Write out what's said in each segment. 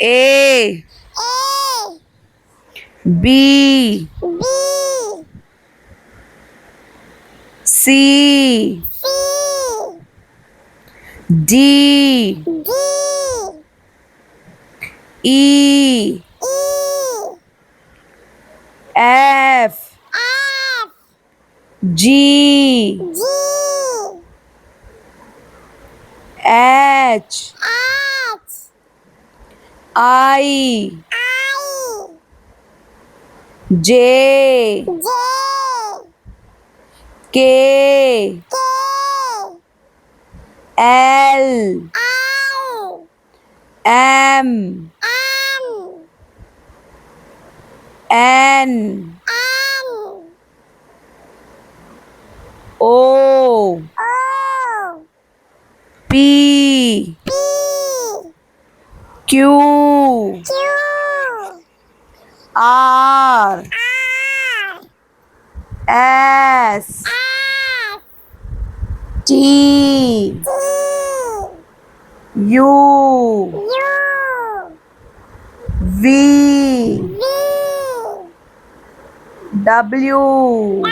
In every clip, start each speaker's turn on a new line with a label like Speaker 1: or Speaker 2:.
Speaker 1: A B C D E F G H I J K L M N O P Q R S T U V W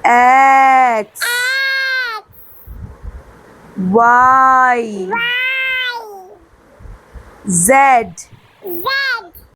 Speaker 1: X Y Z